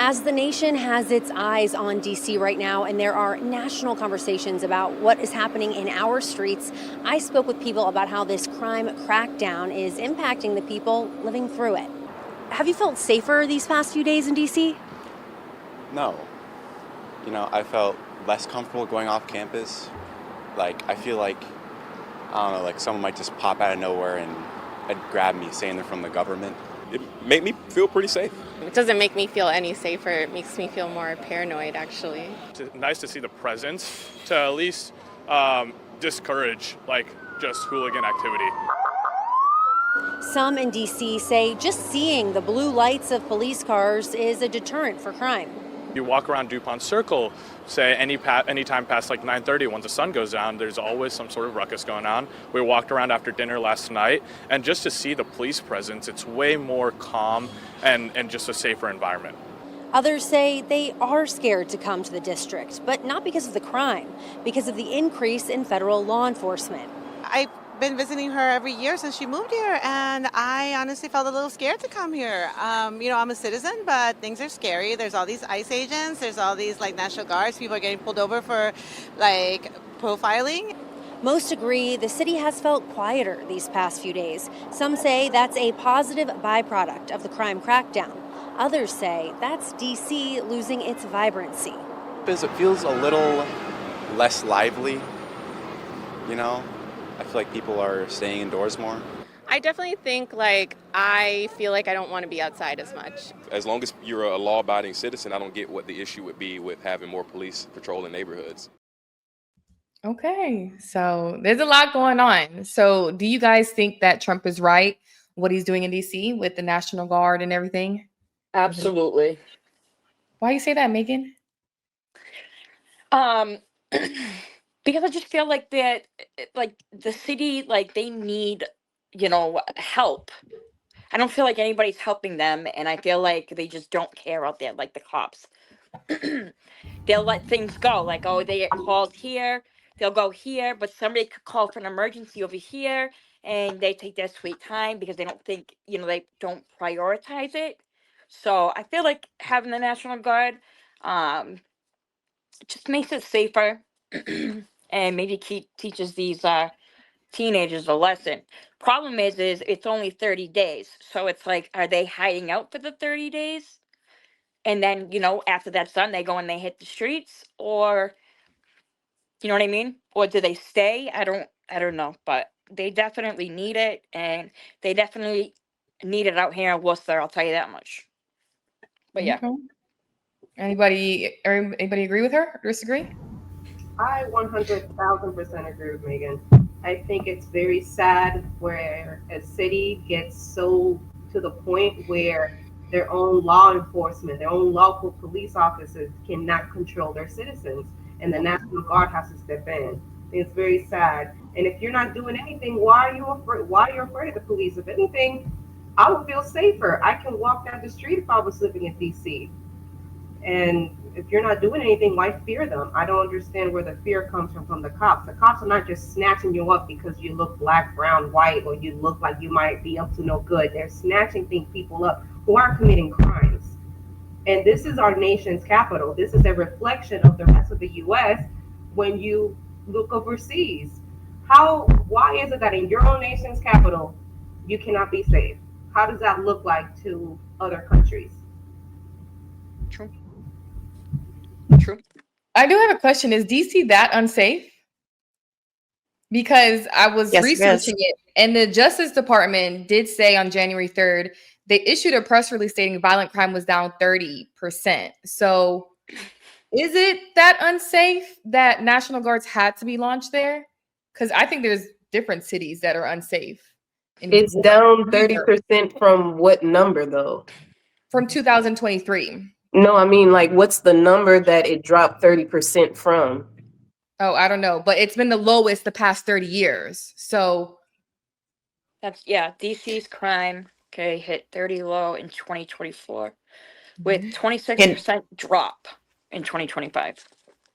As the nation has its eyes on DC right now, and there are national conversations about what is happening in our streets, I spoke with people about how this crime crackdown is impacting the people living through it. Have you felt safer these past few days in DC? No. I felt less comfortable going off campus. I feel like, I don't know, like someone might just pop out of nowhere and grab me saying they're from the government. It made me feel pretty safe. It doesn't make me feel any safer. It makes me feel more paranoid, actually. It's nice to see the presence to at least discourage, just hooligan activity. Some in DC say just seeing the blue lights of police cars is a deterrent for crime. You walk around DuPont Circle, say anytime past 9:30 when the sun goes down, there's always some sort of ruckus going on. We walked around after dinner last night, and just to see the police presence, it's way more calm and just a safer environment. Others say they are scared to come to the district, but not because of the crime, because of the increase in federal law enforcement. I've been visiting her every year since she moved here, and I honestly felt a little scared to come here. I'm a citizen, but things are scary. There's all these ICE agents, there's all these National Guards. People are getting pulled over for profiling. Most agree the city has felt quieter these past few days. Some say that's a positive byproduct of the crime crackdown. Others say that's DC losing its vibrancy. It feels a little less lively, I feel like people are staying indoors more. I definitely think I feel like I don't want to be outside as much. As long as you're a law-abiding citizen, I don't get what the issue would be with having more police patrolling neighborhoods. Okay, so there's a lot going on. So do you guys think that Trump is right, what he's doing in DC with the National Guard and everything? Absolutely. Why you say that, Megan? Because I just feel like that, the city, they need, help. I don't feel like anybody's helping them, and I feel like they just don't care out there, like the cops. They'll let things go, they get called here, they'll go here, but somebody could call for an emergency over here, and they take their sweet time because they don't think, they don't prioritize it. So I feel like having the National Guard just makes it safer. And maybe teaches these teenagers a lesson. Problem is it's only 30 days. So it's are they hiding out for the 30 days? And then, after that's done, they go and they hit the streets? Or, you know what I mean? Or do they stay? I don't know. But they definitely need it. And they definitely need it out here in Worcester, I'll tell you that much. But yeah. Okay. Anybody agree with her or disagree? I 100,000% agree with Megan. I think it's very sad where a city gets so to the point where their own law enforcement, their own local police officers cannot control their citizens, and the National Guard has to step in. It's very sad. And if you're not doing anything, why are you afraid? Why are you afraid of the police? If anything, I would feel safer. I can walk down the street if I was living in DC. And if you're not doing anything, why fear them? I don't understand where the fear comes from the cops. The cops are not just snatching you up because you look black, brown, white, or you look like you might be up to no good. They're snatching people up who are committing crimes. And this is our nation's capital. This is a reflection of the rest of the U.S. when you look overseas. Why is it that in your own nation's capital, you cannot be safe? How does that look like to other countries? True. I do have a question. Is DC that unsafe? Because I was researching it, and the Justice Department did say on January 3rd, they issued a press release stating violent crime was down 30%. So is it that unsafe that National Guards had to be launched there? Because I think there's different cities that are unsafe. It's down 30% from what number, though? From 2023. No, I mean, what's the number that it dropped 30% from? Oh, I don't know. But it's been the lowest the past 30 years. So DC's crime, hit 30 low in 2024 with 26% drop in 2025.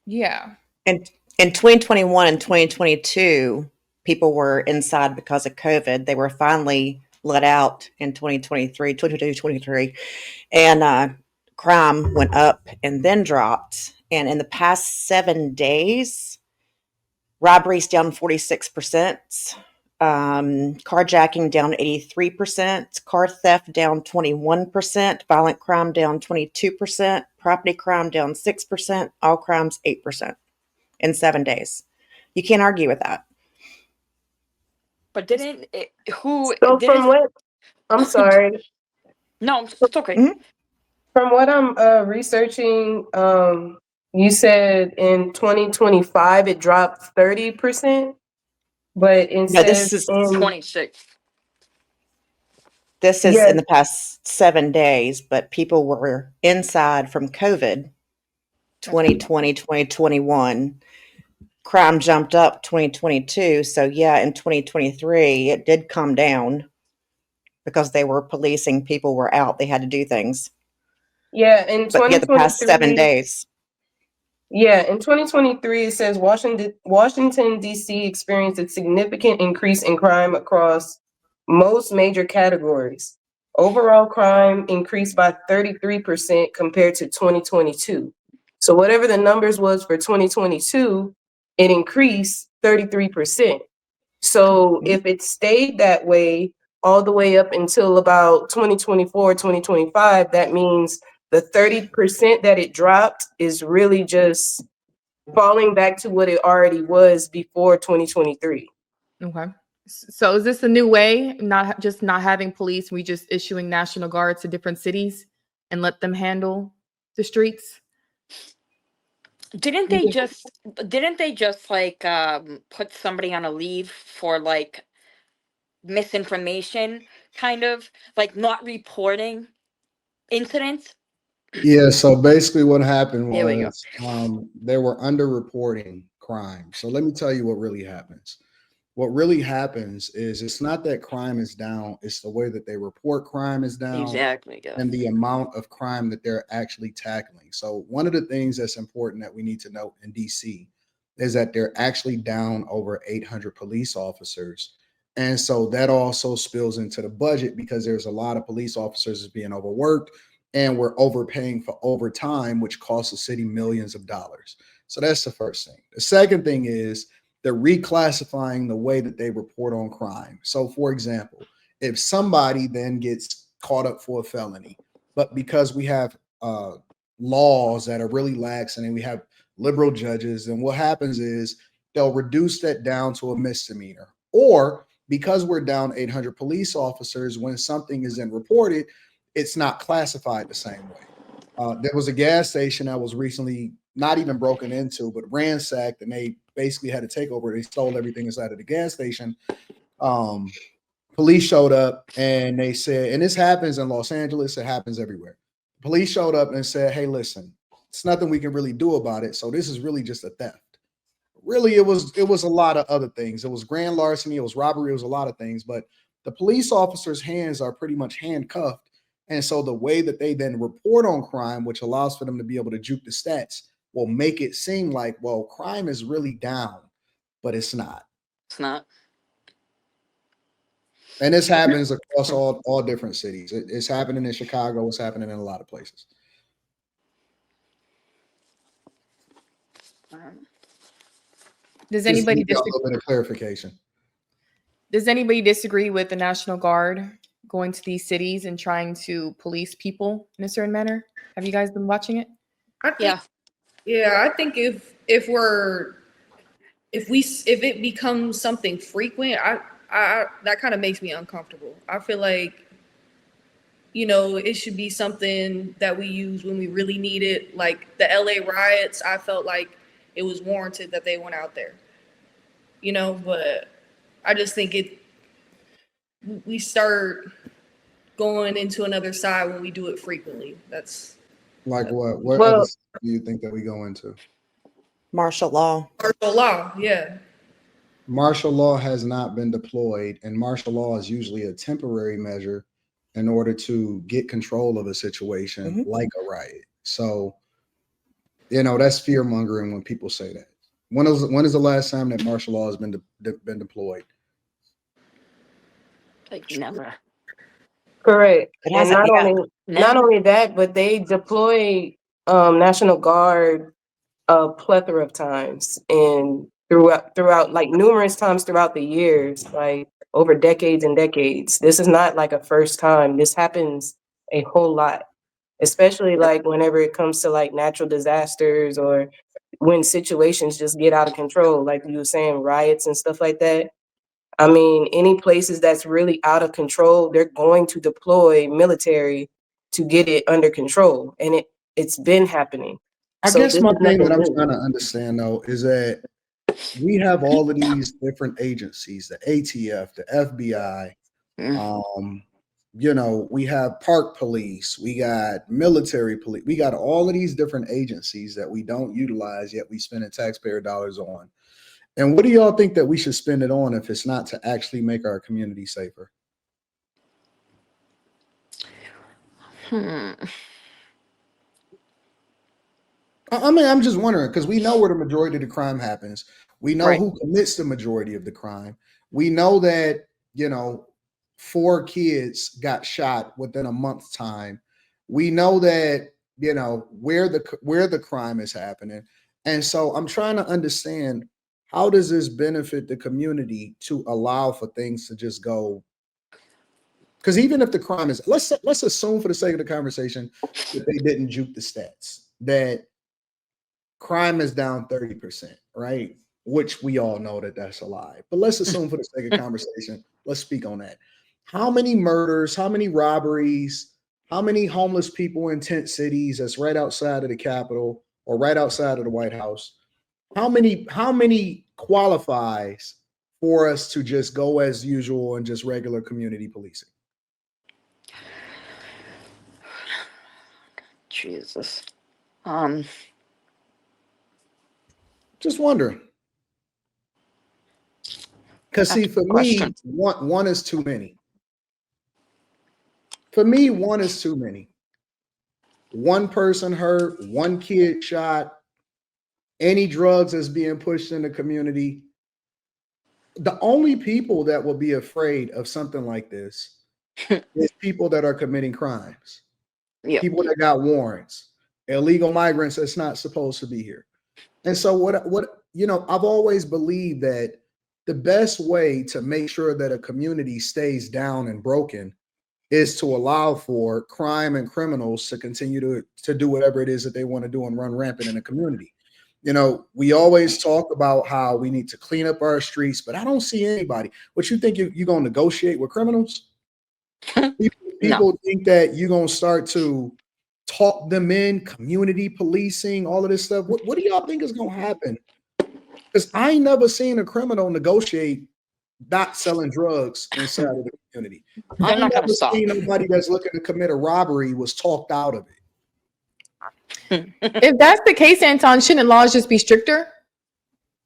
Yeah. And in 2021 and 2022, people were inside because of COVID. They were finally let out in 2023. And crime went up and then dropped. And in the past 7 days, robberies down 46%, carjacking down 83%, car theft down 21%, violent crime down 22%, property crime down 6%, all crimes 8% in 7 days. You can't argue with that. But didn't it, who So from didn't? what I'm sorry, No, it's okay. Mhm. from what I'm researching, you said in 2025 it dropped 30%, but it No, says this is in 26. this is yes, in the past 7 days, but people were inside from COVID Okay. 2020, 2021. Crime jumped up 2022. So yeah, in 2023, it did come down because they were policing. People were out. They had to do things. yeah, in But yeah, the past 7 2023. days. Yeah, in 2023, it says Washington, D.C. experienced a significant increase in crime across most major categories. Overall crime increased by 33% compared to 2022. So whatever the numbers was for 2022, it increased 33%. So Mhm. if it stayed that way all the way up until about 2024, 2025, that means the 30% that it dropped is really just falling back to what it already was before 2023. Okay. So is this a new way? Not having police, we just issuing National Guards to different cities and let them handle the streets? Didn't they just? Didn't they just like put somebody on a leave for like misinformation, kind of like not reporting incidents? Yeah, so basically what happened There we go. was they were underreporting crime. So let me tell you what really happens. What really happens is it's not that crime is down, it's the way that they report crime is down Exactly. Yeah. and the amount of crime that they're actually tackling. So one of the things that's important that we need to note in DC is that they're actually down over 800 police officers. And so that also spills into the budget because there's a lot of police officers that's being overworked and we're overpaying for overtime, which costs the city millions of dollars. So that's the first thing. The second thing is they're reclassifying the way that they report on crime. So, for example, if somebody then gets caught up for a felony, but because we have laws that are really lax and then we have liberal judges, then what happens is they'll reduce that down to a misdemeanor. Or because we're down 800 police officers, when something is then reported, it's not classified the same way. There was a gas station that was recently not even broken into, but ransacked, and they basically had a takeover. They stole everything inside of the gas station. Police showed up and they said, and this happens in Los Angeles, it happens everywhere. Police showed up and said, hey, listen, it's nothing we can really do about it. So this is really just a theft. Really, it was a lot of other things. It was grand larceny, it was robbery, it was a lot of things, but the police officers' hands are pretty much handcuffed. And so the way that they then report on crime, which allows for them to be able to juke the stats, will make it seem like, well, crime is really down, but it's not. It's not. And this happens across all different cities. It's happening in Chicago. It's happening in a lot of places. Does Just to anybody give you a disagree? little bit of clarification. Does anybody disagree with the National Guard going to these cities and trying to police people in a certain manner? Have you guys been watching it? I think, Yeah. yeah, I think if it becomes something frequent, I that kind of makes me uncomfortable. I feel like, it should be something that we use when we really need it. Like the LA riots, I felt like it was warranted that they went out there. But I just think we start going into another side when we do it frequently. That's Like what? What other Well, stuff do you think that we go into? Martial law. martial law. Yeah. Martial law has not been deployed, and martial law is usually a temporary measure in order to get control of a situation Mhm. like a riot. So, that's fear mongering when people say that. When is the last time that martial law has been deployed? Like never. Correct. It And hasn't not yet. only not No. only that, but they deploy National Guard a plethora of times and throughout like numerous times throughout the years, like over decades and decades. This is not like a first time. This happens a whole lot, especially like whenever it comes to like natural disasters or when situations just get out of control, like you were saying, riots and stuff like that. I mean, any places that's really out of control, they're going to deploy military to get it under control. And it's been happening. I So guess this my is thing nothing that I'm new. trying to understand though is that we have all of these different agencies, the ATF, the FBI, Mm. we have park police, we got military police, we got all of these different agencies that we don't utilize yet we spending taxpayer dollars on. And what do y'all think that we should spend it on if it's not to actually make our community safer? Hmm. I mean, I'm just wondering because we know where the majority of the crime happens. We know Right. who commits the majority of the crime. We know that, 4 kids got shot within a month's time. We know that, where the crime is happening. And so I'm trying to understand, how does this benefit the community to allow for things to just go? Because even if the crime is, let's assume for the sake of the conversation that they didn't juke the stats, that crime is down 30%, right? Which we all know that that's a lie. But let's assume for the sake of conversation, let's speak on that. How many murders, how many robberies, how many homeless people in tent cities that's right outside of the Capitol or right outside of the White House? How many qualifies for us to just go as usual and just regular community policing? Jesus. Just wondering. Because That's see, a for good question. me, one is too many. For me, one is too many. One person hurt, one kid shot, any drugs that's being pushed in the community. The only people that will be afraid of something like this is people that are committing crimes, Yep. people that got warrants, illegal migrants that's not supposed to be here. And so I've always believed that the best way to make sure that a community stays down and broken is to allow for crime and criminals to continue to do whatever it is that they want to do and run rampant in the community. We always talk about how we need to clean up our streets, but I don't see anybody. What you think you're going to negotiate with criminals? People think that you're going to start to talk them in, community policing, all of this stuff. What do y'all think is going to happen? Because I ain't never seen a criminal negotiate not selling drugs inside of the community. I They're ain't not going never to stop. seen nobody that's looking to commit a robbery was talked out of it. If that's the case, Anton, shouldn't laws just be stricter?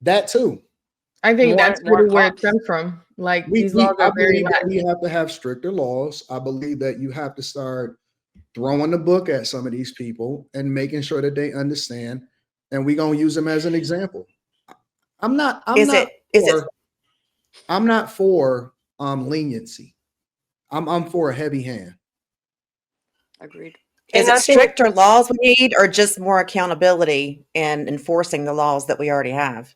That too. I think More, that's more really where it cops. stems from. Like these We laws I are very believe that lax. we have to have stricter laws. I believe that you have to start throwing the book at some of these people and making sure that they understand. And we're gonna use them as an example. I'm not Is it for I'm not for leniency. I'm for a heavy hand. Agreed. is And it I think stricter laws we need or just more accountability and enforcing the laws that we already have?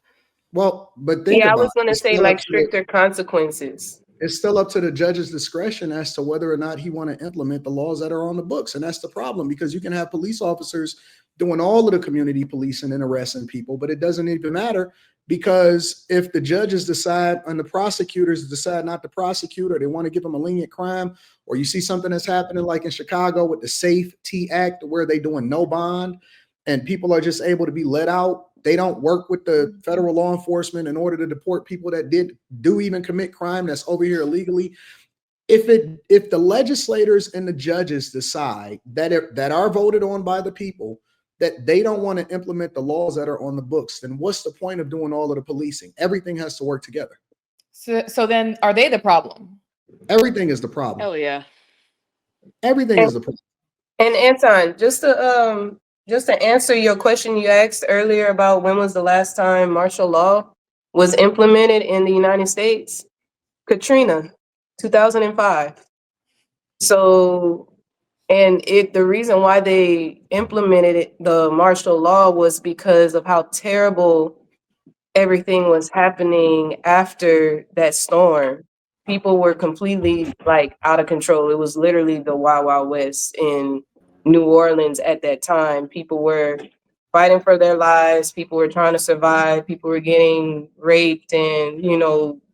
Well, but think yeah, I about was it. gonna It's say still up like to stricter consequences. it's still up to the judge's discretion as to whether or not he want to implement the laws that are on the books. And that's the problem, because you can have police officers doing all of the community policing and arresting people, but it doesn't even matter, because if the judges decide and the prosecutors decide not to prosecute, or they want to give them a lenient crime, or you see something that's happening like in Chicago with the Safety Act where they doing no bond and people are just able to be let out. They don't work with the federal law enforcement in order to deport people that do even commit crime that's over here illegally. If the legislators and the judges decide that are voted on by the people that they don't want to implement the laws that are on the books, then what's the point of doing all of the policing? Everything has to work together. So then are they the problem? Everything is the problem. Hell yeah. Everything And, is the problem. and Anton, just to answer your question you asked earlier about when was the last time martial law was implemented in the United States, Katrina, 2005. So, and the reason why they implemented the martial law was because of how terrible everything was happening after that storm. People were completely like out of control. It was literally the Wild Wild West in New Orleans at that time. People were fighting for their lives. People were trying to survive. People were getting raped and,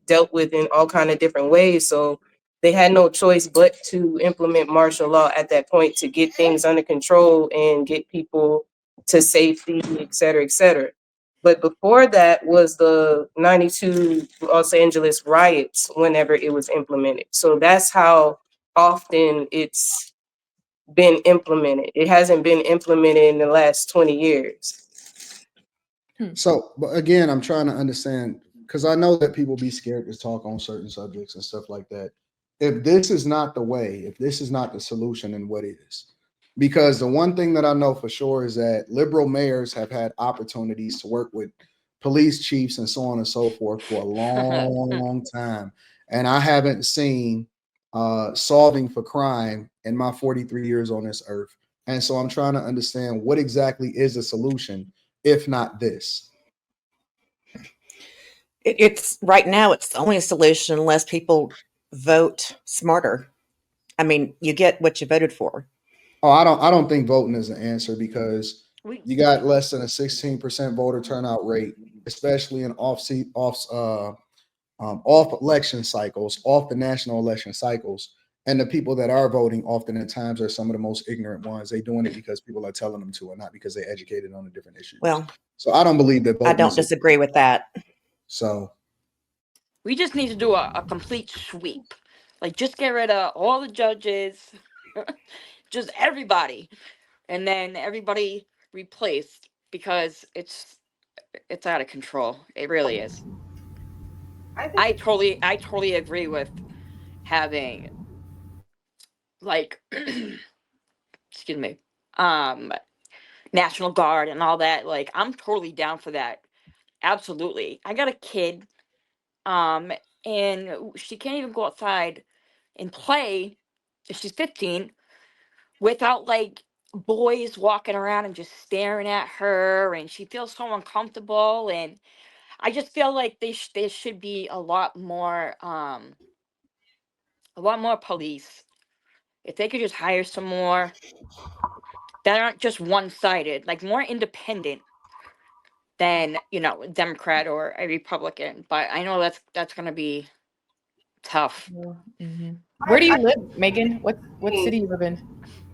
dealt with in all kind of different ways. So they had no choice but to implement martial law at that point to get things under control and get people to safety, et cetera, et cetera. But before that was the 92 Los Angeles riots whenever it was implemented. So that's how often it's been implemented. It hasn't been implemented in the last 20 years. So, but again, I'm trying to understand because I know that people be scared to talk on certain subjects and stuff like that. If this is not the way, if this is not the solution, then what is? Because the one thing that I know for sure is that liberal mayors have had opportunities to work with police chiefs and so on and so forth for a long time. And I haven't seen solving for crime in my 43 years on this earth. And so I'm trying to understand what exactly is the solution if not this. It's right now, it's the only solution unless people vote smarter. I mean, you get what you voted for. Oh, I don't think voting is the answer because We you got less than a 16% voter turnout rate, especially in off election cycles, off the national election cycles. And the people that are voting often at times are some of the most ignorant ones. They're doing it because people are telling them to, and not because they're educated on the different issues. Well, So I don't believe that I voting don't is disagree with that. so. we just need to do a complete sweep. Like just get rid of all the judges, just everybody, and then everybody replaced because it's out of control. It really is. I think I totally agree with having like excuse me, um National Guard and all that. Like I'm totally down for that. Absolutely. I got a kid, um, and she can't even go outside and play if she's 15 without like boys walking around and just staring at her, and she feels so uncomfortable. And I just feel like there should be a lot more police. If they could just hire some more that aren't just one-sided, like more independent than, Democrat or a Republican. But I know that's gonna be tough. Mhm. Where do you live, Megan? What think city you live in?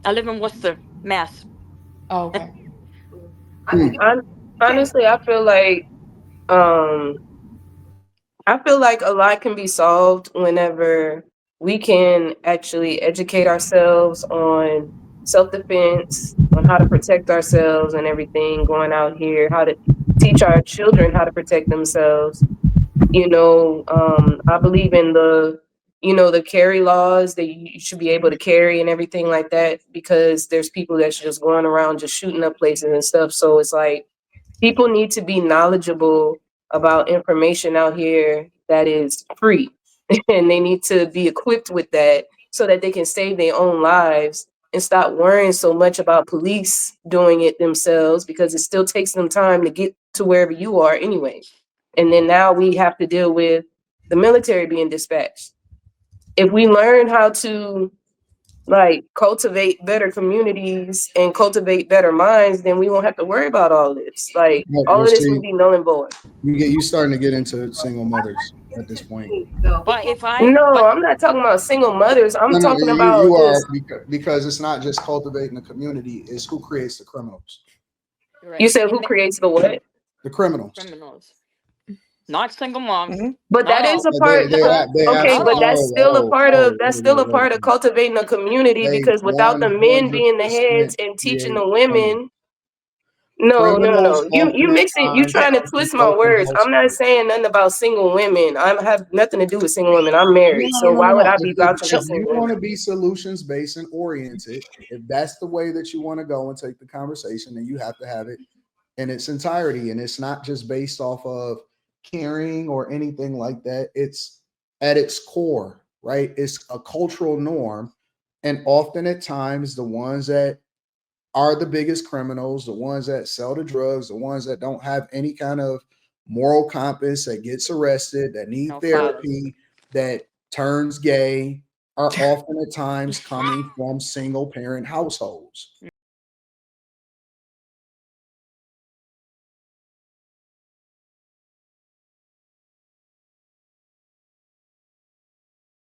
I live in Worcester, Mass. Oh, okay. honestly, um I feel like a lot can be solved whenever we can actually educate ourselves on self-defense, on how to protect ourselves and everything going out here, how to teach our children how to protect themselves. I believe in the carry laws that you should be able to carry and everything like that because there's people that's just going around just shooting up places and stuff. So it's like people need to be knowledgeable about information out here that is free and they need to be equipped with that so that they can save their own lives and stop worrying so much about police doing it themselves because it still takes them time to get to wherever you are anyway. And then now we have to deal with the military being dispatched. If we learn how to like cultivate better communities and cultivate better minds, then we won't have to worry about all this. Like Well, all well, of this would see, be null and void. you starting to get into single mothers at this point. But if I No, but I'm not talking about single mothers. I'm No, no, talking you about are just because it's not just cultivating the community; it's who creates the criminals. you right, said who and creates the what? The criminals. criminals, not single moms, Mhm. But not that is all, a part. They Okay, not but absolutely. all. that's still a part of cultivating a community They because without the men being the 100% heads and teaching create the criminals. women. No, no, Criminals no. You mixing. You oftentimes trying to come twist from my broken words. I'm not households. saying nothing about single women. I have nothing to do with single women. I'm No, married, no, so no, no, why no, would no. I If, be if, vouching for if you single want women? to be solutions based and oriented, if that's the way that you want to go and take the conversation, then you have to have it in its entirety. And it's not just based off of caring or anything like that. It's at its core, right? It's a cultural norm And often at times, the ones that are the biggest criminals, the ones that sell the drugs, the ones that don't have any kind of moral compass, that gets arrested, that need No father. therapy, that turns gay, are often at times coming from single parent households.